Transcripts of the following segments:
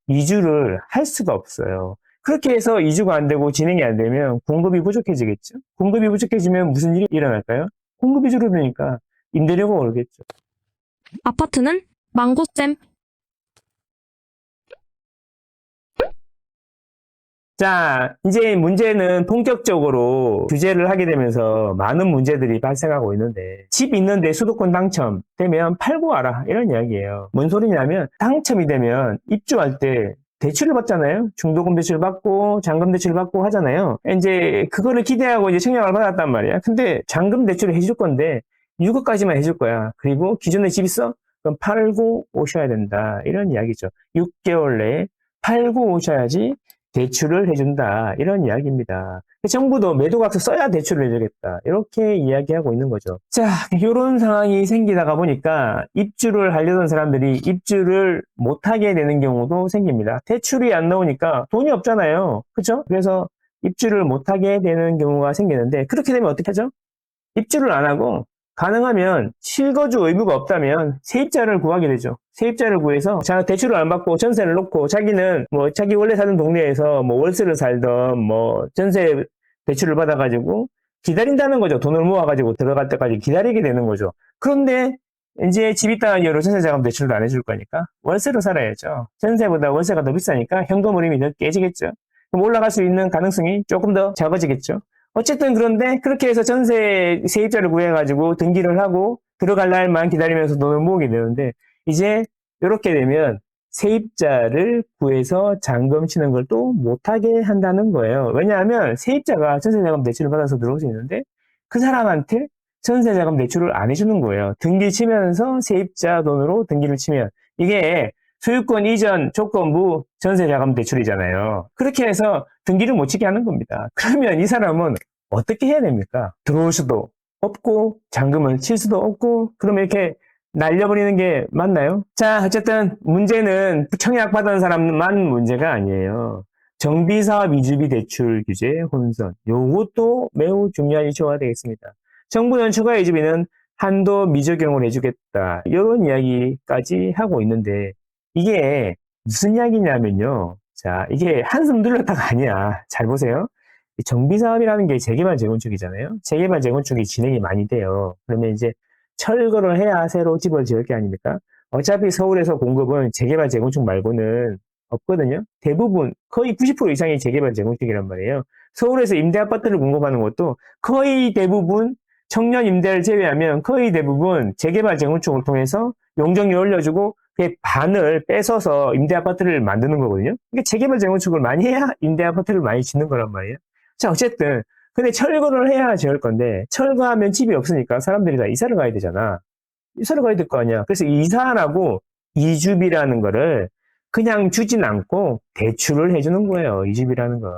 이주를 할 수가 없어요. 그렇게 해서 이주가 안 되고 진행이 안 되면 공급이 부족해지겠죠. 공급이 부족해지면 무슨 일이 일어날까요? 공급이 줄어드니까 임대료가 오르겠죠. 아파트는 망고쌤. 자, 이제 문제는 본격적으로 규제를 하게 되면서 많은 문제들이 발생하고 있는데, 집 있는데 수도권 당첨되면 팔고 와라, 이런 이야기예요. 뭔 소리냐면 당첨이 되면 입주할 때 대출을 받잖아요. 중도금 대출 받고 잔금 대출 받고 하잖아요. 이제 그거를 기대하고 이제 청약을 받았단 말이야. 근데 잔금 대출을 해줄 건데 6억까지만 해줄 거야. 그리고 기존에 집 있어? 그럼 팔고 오셔야 된다, 이런 이야기죠. 6개월 내에 팔고 오셔야지 대출을 해준다, 이런 이야기입니다. 정부도 매도각서 써야 대출을 해주겠다, 이렇게 이야기하고 있는 거죠. 자, 이런 상황이 생기다가 보니까 입주를 하려던 사람들이 입주를 못하게 되는 경우도 생깁니다. 대출이 안 나오니까 돈이 없잖아요. 그렇죠? 그래서 입주를 못하게 되는 경우가 생기는데, 그렇게 되면 어떻게 하죠? 입주를 안 하고 가능하면 실거주 의무가 없다면 세입자를 구하게 되죠. 세입자를 구해서 자, 대출을 안 받고 전세를 놓고 자기는 뭐 자기 원래 사는 동네에서 뭐 월세를 살던 뭐 전세 대출을 받아가지고 기다린다는 거죠. 돈을 모아가지고 들어갈 때까지 기다리게 되는 거죠. 그런데 이제 집 있다는 이유로 전세 자금 대출도 안 해줄 거니까 월세로 살아야죠. 전세보다 월세가 더 비싸니까 현금 흐름이 더 깨지겠죠. 그럼 올라갈 수 있는 가능성이 조금 더 작아지겠죠. 어쨌든 그런데 그렇게 해서 전세 세입자를 구해가지고 등기를 하고 들어갈 날만 기다리면서 돈을 모으게 되는데, 이제 이렇게 되면 세입자를 구해서 잔금 치는 걸 또 못하게 한다는 거예요. 왜냐하면 세입자가 전세자금 대출을 받아서 들어올 수 있는데 그 사람한테 전세자금 대출을 안 해주는 거예요. 등기 치면서 세입자 돈으로 등기를 치면 이게 소유권 이전 조건부 전세자금 대출이잖아요. 그렇게 해서 등기를 못 치게 하는 겁니다. 그러면 이 사람은 어떻게 해야 됩니까? 들어올 수도 없고 잔금을 칠 수도 없고, 그러면 이렇게 날려버리는 게 맞나요? 자, 어쨌든 문제는 청약 받은 사람만 문제가 아니에요. 정비사업 이주비 대출 규제 혼선, 요것도 매우 중요한 이슈가 되겠습니다. 정부는 추가 이주비는 한도 미적용을 해주겠다, 이런 이야기까지 하고 있는데, 이게 무슨 이야기냐면요. 자, 이게 한숨 들렸다가 아니야. 잘 보세요. 정비사업이라는 게 재개발 재건축이잖아요. 재개발 재건축이 진행이 많이 돼요. 그러면 이제 철거를 해야 새로 집을 지을 게 아닙니까? 어차피 서울에서 공급은 재개발 재건축 말고는 없거든요. 대부분 거의 90% 이상이 재개발 재건축이란 말이에요. 서울에서 임대 아파트를 공급하는 것도 거의 대부분, 청년 임대를 제외하면 거의 대부분 재개발 재건축을 통해서 용적률 올려주고 그 반을 뺏어서 임대 아파트를 만드는 거거든요. 그러니까 재개발 재건축을 많이 해야 임대 아파트를 많이 짓는 거란 말이에요. 자, 어쨌든 근데 철거를 해야 지을 건데 철거하면 집이 없으니까 사람들이 다 이사를 가야 되잖아. 이사를 가야 될 거 아니야. 그래서 이사라고 이주비라는 거를 그냥 주진 않고 대출을 해주는 거예요. 이주비라는 건.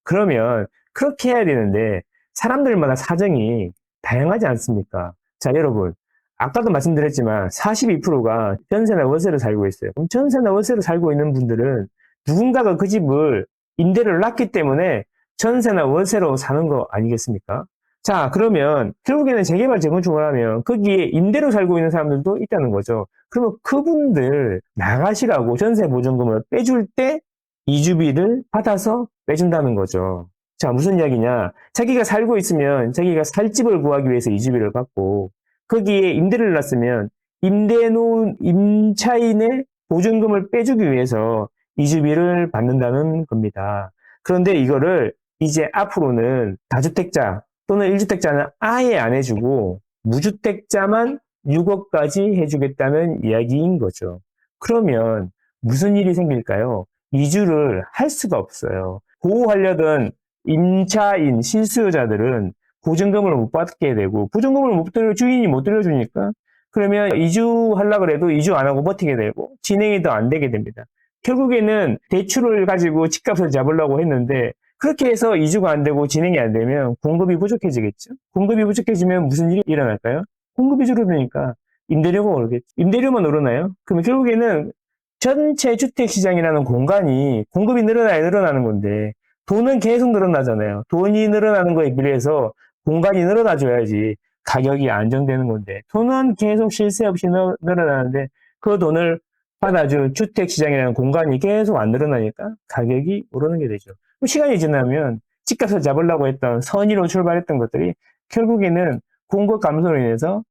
그러면 그렇게 해야 되는데 사람들마다 사정이 다양하지 않습니까? 자, 여러분. 아까도 말씀드렸지만 42%가 전세나 월세로 살고 있어요. 그럼 전세나 월세로 살고 있는 분들은 누군가가 그 집을 임대료를 놨기 때문에 전세나 월세로 사는 거 아니겠습니까? 자, 그러면 결국에는 재개발 재건축을 하면 거기에 임대로 살고 있는 사람들도 있다는 거죠. 그러면 그분들 나가시라고 전세 보증금을 빼줄 때 이주비를 받아서 빼준다는 거죠. 자, 무슨 이야기냐? 자기가 살고 있으면 자기가 살 집을 구하기 위해서 이주비를 받고, 거기에 임대를 놨으면 임대놓은 임차인의 보증금을 빼주기 위해서 이주비를 받는다는 겁니다. 그런데 이거를 이제 앞으로는 다주택자 또는 1주택자는 아예 안 해주고 무주택자만 6억까지 해주겠다는 이야기인 거죠. 그러면 무슨 일이 생길까요? 이주를 할 수가 없어요. 보호하려던 임차인, 실수요자들은 보증금을 못 받게 되고, 보증금을 주인이 못 들려주니까 그러면 이주하려고 해도 이주 안 하고 버티게 되고 진행이 더 안 되게 됩니다. 결국에는 대출을 가지고 집값을 잡으려고 했는데 그렇게 해서 이주가 안 되고 진행이 안 되면 공급이 부족해지겠죠. 공급이 부족해지면 무슨 일이 일어날까요? 공급이 줄어드니까 임대료가 오르겠죠. 임대료만 오르나요? 그러면 결국에는 전체 주택시장이라는 공간이 공급이 늘어나야 늘어나는 건데 돈은 계속 늘어나잖아요. 돈이 늘어나는 거에 비례해서 공간이 늘어나줘야지 가격이 안정되는 건데 돈은 계속 쉴 새 없이 늘어나는데 그 돈을 받아줄 주택시장이라는 공간이 계속 안 늘어나니까 가격이 오르는 게 되죠. 그럼 시간이 지나면 집값을 잡으려고 했던 선의로 출발했던 것들이 결국에는 공급 감소로 인해서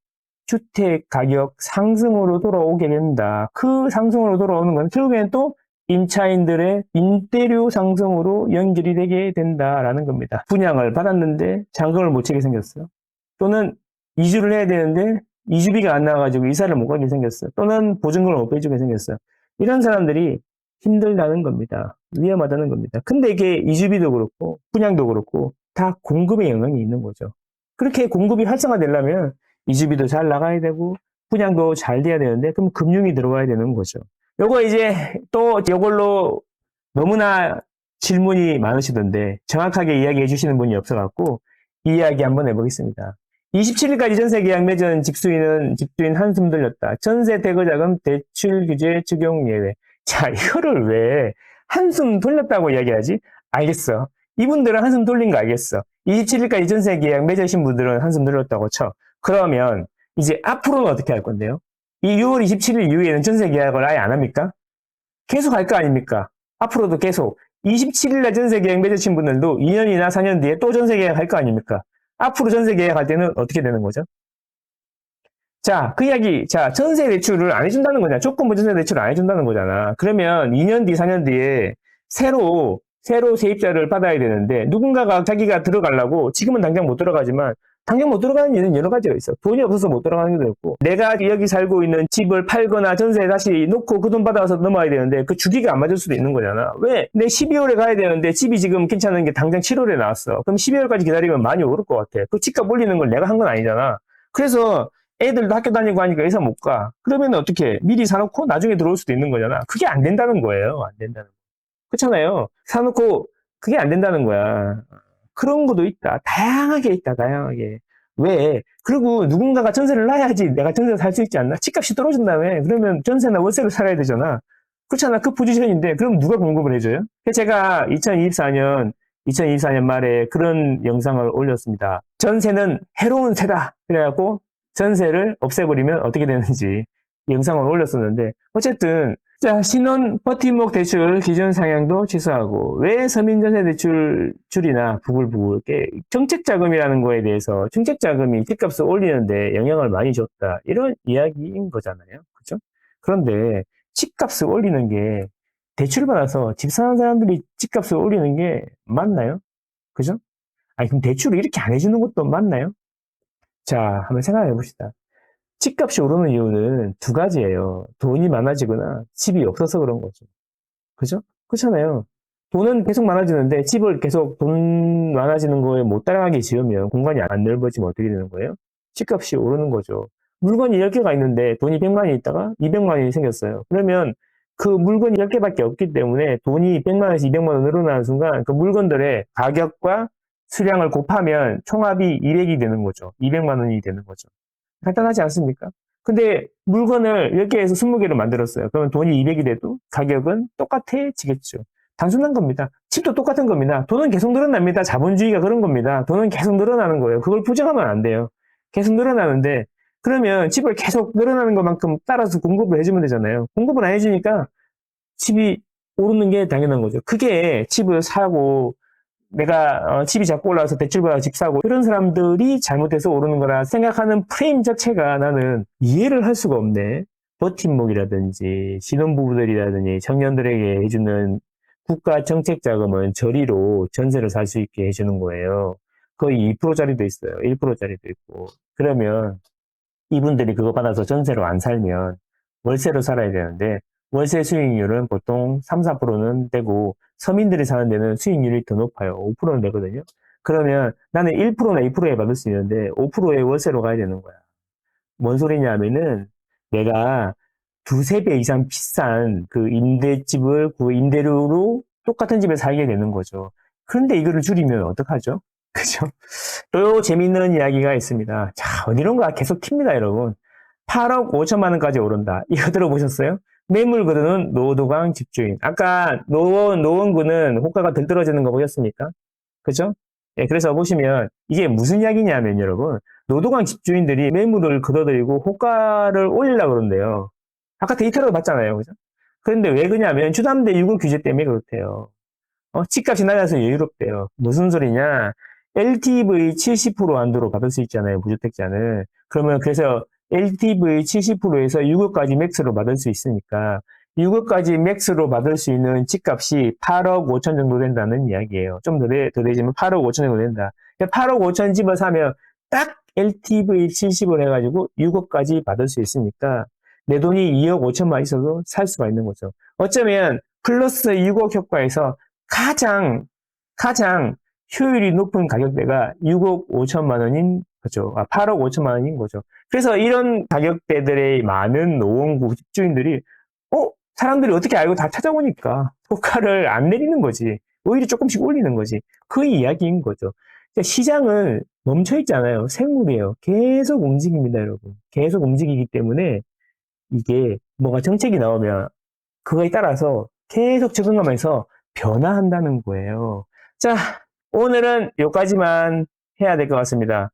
주택 가격 상승으로 돌아오게 된다. 그 상승으로 돌아오는 건 결국에는 또 임차인들의 임대료 상승으로 연결이 되게 된다라는 겁니다. 분양을 받았는데 잔금을 못 치게 생겼어요. 또는 이주를 해야 되는데 이주비가 안 나와가지고 이사를 못 가게 생겼어요. 또는 보증금을 못 빼주게 생겼어요. 이런 사람들이 힘들다는 겁니다. 위험하다는 겁니다. 근데 이게 이주비도 그렇고 분양도 그렇고 다 공급에 영향이 있는 거죠. 그렇게 공급이 활성화되려면 이주비도 잘 나가야 되고 분양도 잘 돼야 되는데 그럼 금융이 들어와야 되는 거죠. 요거 이제 또 이걸로 너무나 질문이 많으시던데 정확하게 이야기해 주시는 분이 없어갖고 이야기 한번 해보겠습니다. 27일까지 전세 계약 맺은 집주인 한숨 돌렸다. 전세 대거자금 대출 규제 적용 예외. 자, 이거를 왜 한숨 돌렸다고 이야기하지? 알겠어. 이분들은 한숨 돌린 거 알겠어. 27일까지 전세 계약 맺으신 분들은 한숨 돌렸다고 쳐. 그러면 이제 앞으로는 어떻게 할 건데요? 이 6월 27일 이후에는 전세 계약을 아예 안 합니까? 계속 할 거 아닙니까? 앞으로도 계속 27일날 전세 계약 맺으신 분들도 2년이나 4년 뒤에 또 전세 계약 할 거 아닙니까? 앞으로 전세 계약할 때는 어떻게 되는 거죠? 자, 그 이야기, 자, 전세 대출을 안 해준다는 거잖아. 조건부 전세 대출을 안 해준다는 거잖아. 그러면 2년 뒤, 4년 뒤에 새로 세입자를 받아야 되는데 누군가가 자기가 들어가려고 지금은 당장 못 들어가지만 당장 못 들어가는 이유는 여러 가지가 있어. 돈이 없어서 못 들어가는 것도 있고 내가 여기 살고 있는 집을 팔거나 전세에 다시 놓고 그 돈 받아서 넘어야 되는데 그 주기가 안 맞을 수도 있는 거잖아. 왜? 내 12월에 가야 되는데 집이 지금 괜찮은 게 당장 7월에 나왔어. 그럼 12월까지 기다리면 많이 오를 것 같아. 그 집값 올리는 걸 내가 한 건 아니잖아. 그래서 애들도 학교 다니고 하니까 회사 못 가. 그러면 어떻게? 미리 사놓고 나중에 들어올 수도 있는 거잖아. 그게 안 된다는 거예요. 안 된다는 거. 그렇잖아요. 사놓고 그게 안 된다는 거야. 그런 것도 있다. 다양하게 있다. 다양하게. 왜? 그리고 누군가가 전세를 놔야지 내가 전세를 살 수 있지 않나? 집값이 떨어진 다음에 그러면 전세나 월세를 살아야 되잖아. 그렇잖아. 그 포지션인데 그럼 누가 공급을 해줘요? 제가 2024년 말에 그런 영상을 올렸습니다. 전세는 해로운 새다. 그래갖고 전세를 없애버리면 어떻게 되는지 영상을 올렸었는데 어쨌든 자, 신혼 버팀목 대출 기준 상향도 취소하고 왜 서민전세 대출이나 부글부글 정책자금이라는 거에 대해서 정책자금이 집값을 올리는데 영향을 많이 줬다 이런 이야기인 거잖아요. 그죠? 그런데 집값을 올리는 게 대출을 받아서 집 사는 사람들이 집값을 올리는 게 맞나요? 그죠? 아니 그럼 대출을 이렇게 안 해주는 것도 맞나요? 자, 한번 생각해 봅시다. 집값이 오르는 이유는 두 가지예요. 돈이 많아지거나 집이 없어서 그런 거죠. 그죠? 그렇잖아요. 돈은 계속 많아지는데 집을 계속 돈 많아지는 거에 못 따라가게 지으면 공간이 안 넓어지면 어떻게 되는 거예요? 집값이 오르는 거죠. 물건이 10개가 있는데 돈이 100만이 있다가 200만 원이 생겼어요. 그러면 그 물건이 10개밖에 없기 때문에 돈이 100만 원에서 200만 원 늘어나는 순간 그 물건들의 가격과 수량을 곱하면 총합이 200이 되는 거죠. 200만 원이 되는 거죠. 간단하지 않습니까? 근데 물건을 10개에서 20개로 만들었어요. 그러면 돈이 200이 돼도 가격은 똑같아지겠죠. 단순한 겁니다. 집도 똑같은 겁니다. 돈은 계속 늘어납니다. 자본주의가 그런 겁니다. 돈은 계속 늘어나는 거예요. 그걸 부정하면 안 돼요. 계속 늘어나는데 그러면 집을 계속 늘어나는 것만큼 따라서 공급을 해주면 되잖아요. 공급을 안 해주니까 집이 오르는 게 당연한 거죠. 그게 집을 사고 내가 집이 자꾸 올라와서 대출받아 집 사고 이런 사람들이 잘못해서 오르는 거라 생각하는 프레임 자체가 나는 이해를 할 수가 없네. 버팀목이라든지 신혼부부들이라든지 청년들에게 해주는 국가 정책 자금은 저리로 전세를 살 수 있게 해주는 거예요. 거의 2%짜리도 있어요. 1%짜리도 있고. 그러면 이분들이 그거 받아서 전세로 안 살면 월세로 살아야 되는데 월세 수익률은 보통 3, 4%는 되고 서민들이 사는 데는 수익률이 더 높아요. 5%는 되거든요. 그러면 나는 1%나 2%에 받을 수 있는데 5%의 월세로 가야 되는 거야. 뭔 소리냐면은 내가 두세 배 이상 비싼 그 임대집을 그 임대료로 똑같은 집에 살게 되는 거죠. 그런데 이거를 줄이면 어떡하죠? 그죠? 또 재밌는 이야기가 있습니다. 자, 어디론가 계속 튑니다, 여러분. 8억 5천만 원까지 오른다. 이거 들어보셨어요? 매물거든은 노도강 집주인. 아까 노원구는 호가가 덜 떨어지는 거 보셨습니까? 그죠? 예, 그래서 보시면 이게 무슨 이야기냐면 여러분 노도강 집주인들이 매물을 걷어들이고 호가를 올리려고 그런대요. 아까 데이터로 봤잖아요. 그죠? 그런데 왜 그러냐면 주담대 유고 규제 때문에 그렇대요. 집값이 낮아서 여유롭대요. 무슨 소리냐? LTV 70% 한도로 받을 수 있잖아요, 무주택자는. 그러면 그래서 LTV 70%에서 6억까지 맥스로 받을 수 있으니까 6억까지 맥스로 받을 수 있는 집값이 8억 5천 정도 된다는 이야기예요. 좀 더 되지만 8억 5천 정도 된다. 8억 5천 집을 사면 딱 LTV 70을 해가지고 6억까지 받을 수 있으니까 내 돈이 2억 5천만 있어도 살 수가 있는 거죠. 어쩌면 플러스 6억 효과에서 가장 효율이 높은 가격대가 6억 5천만 원인 거죠. 8억 5천만 원인 거죠. 그래서 이런 가격대들의 많은 노원구 집주인들이 사람들이 어떻게 알고 다 찾아오니까 호가를 안 내리는 거지. 오히려 조금씩 올리는 거지. 그 이야기인 거죠. 시장은 멈춰 있잖아요. 생물이에요. 계속 움직입니다, 여러분. 계속 움직이기 때문에 이게 뭐가 정책이 나오면 그거에 따라서 계속 적응하면서 변화한다는 거예요. 자, 오늘은 여기까지만 해야 될 것 같습니다.